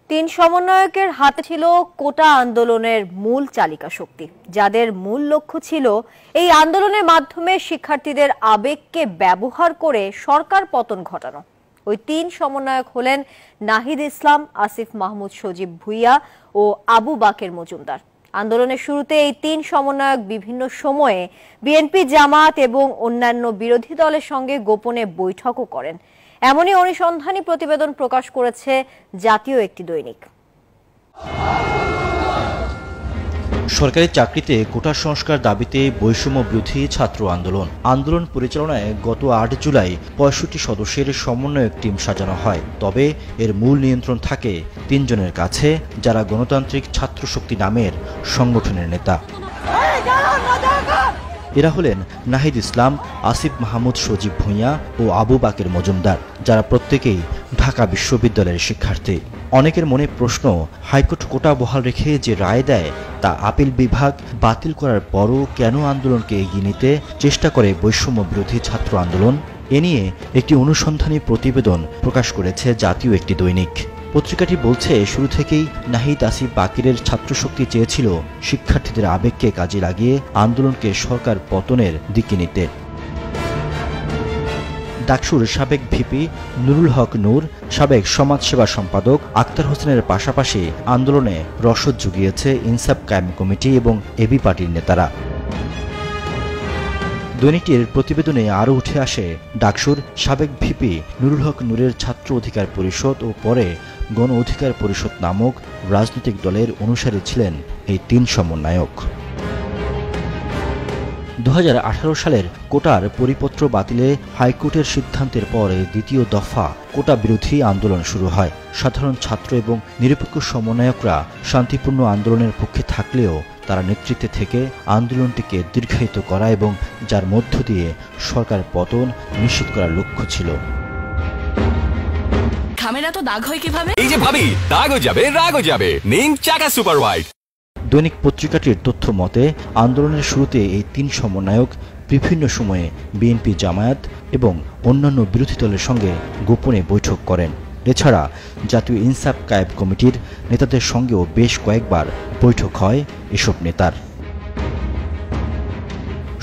তিন সমন্বয়কের হাতে ছিল কোটা আন্দোলনের মূল চালিকা শক্তি, যাদের মূল লক্ষ্য ছিল এই আন্দোলনের মাধ্যমে শিক্ষার্থীদের আবেগকে ব্যবহার করে সরকার পতন ঘটানো। ওই তিন সমন্বয়ক হলেন নাহিদ ইসলাম, আসিফ মাহমুদ সজীব ভুইয়া ও আবু বাকের মজুমদার। আন্দোলনের শুরুতে এই তিন সমন্বয়ক বিভিন্ন সময়ে বিএনপি, জামাত এবং অন্যান্য বিরোধী দলের সঙ্গে গোপনে বৈঠকও করেন। এমনই অনুসন্ধানী প্রতিবেদন প্রকাশ করেছে জাতীয় একটি দৈনিক। সরকারি চাকরিতে কোটা সংস্কার দাবিতে বৈষম্য বিরোধী ছাত্র আন্দোলন পরিচালনায় গত ৮ জুলাই ৬৫ সদস্যের সমন্বয়ক টিম সাজানো হয়। তবে এর মূল নিয়ন্ত্রণ থাকে ৩ জনের কাছে, যারা গণতান্ত্রিক ছাত্র শক্তি নামের সংগঠনের নেতা। এরা হলেন নাহিদ ইসলাম, আসিফ মাহমুদ সজীব ভুইয়া ও আবু বাকের মজুমদার, যারা প্রত্যেকেই ঢাকা বিশ্ববিদ্যালয়ের শিক্ষার্থী। অনেকের মনে প্রশ্ন, হাইকোর্ট কোটা বহাল রেখে যে রায় দেয় তা আপিল বিভাগ বাতিল করার পরও কেন আন্দোলনকে এগিয়ে নিতে চেষ্টা করে বৈষম্য বিরোধী ছাত্র আন্দোলন? এ নিয়ে একটি অনুসন্ধানী প্রতিবেদন প্রকাশ করেছে জাতীয় একটি দৈনিক। পত্রিকাটি বলছে, শুরু থেকেই নাহিদ, আসিফ, বাকিরের ছাত্রশক্তি চেয়েছিল শিক্ষার্থীদের আবেগকে কাজে লাগিয়ে আন্দোলনকে সরকার পতনের দিকে নিতে। ডাকসুর সাবেক ভিপি নুরুল হক নূর, সাবেক সমাজসেবা সম্পাদক আক্তার হোসেনের পাশাপাশি আন্দোলনে রসদ জুগিয়েছে ইনসাফ কায়েম কমিটি এবং এবি পার্টির নেতারা। দৈনিকটির প্রতিবেদনে আরও উঠে আসে, ডাকসুর সাবেক ভিপি নুরুল হক নূরের ছাত্র অধিকার পরিষদ ও পরে গণ অধিকার পরিষদ নামক রাজনৈতিক দলের অনুসারী ছিলেন এই তিন সমন্বয়ক। ২০১৮ সালের কোটার পরিপত্র বাতিলে হাইকোর্টের সিদ্ধান্তের পর দ্বিতীয় দফা কোটা বিরোধী আন্দোলন শুরু হয়। সাধারণ ছাত্র এবং নিরপেক্ষ সমন্বয়করা শান্তিপূর্ণ আন্দোলনের পক্ষে থাকলেও তারা নেতৃত্বে থেকে আন্দোলনটিকে দীর্ঘায়িত করা এবং যার মধ্য দিয়ে সরকার পতন নিশ্চিত করার লক্ষ্য ছিল। খামেরা তো দাগ হয় কিভাবে? এই যে ভাবি, দাগও যাবে, রাগও যাবে। নিন চাকা সুপার হোয়াইট। দৈনিক পত্রিকাটির তথ্য মতে, আন্দোলনের শুরুতে এই তিন সমন্বয়ক বিভিন্ন সময়ে বিএনপি, জামায়াত এবং অন্যান্য বিরোধী দলের সঙ্গে গোপনে বৈঠক করেন। এছাড়া জাতীয় ইনসাফ কায়েম কমিটির নেতাদের সঙ্গেও বেশ কয়েকবার বৈঠক হয় এসব নেতার।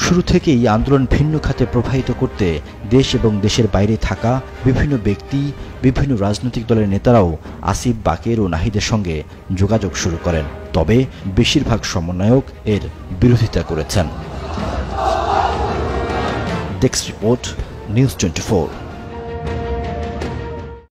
শুরু থেকেই আন্দোলন ভিন্ন খাতে প্রবাহিত করতে দেশ এবং দেশের বাইরে থাকা বিভিন্ন ব্যক্তি, বিভিন্ন রাজনৈতিক দলের নেতারাও আসিফ, বাকের ও নাহিদের সঙ্গে যোগাযোগ শুরু করেন। তবে বেশিরভাগ সমন্বয়ক এর বিরোধিতা করেছেন। Desk report, news 24।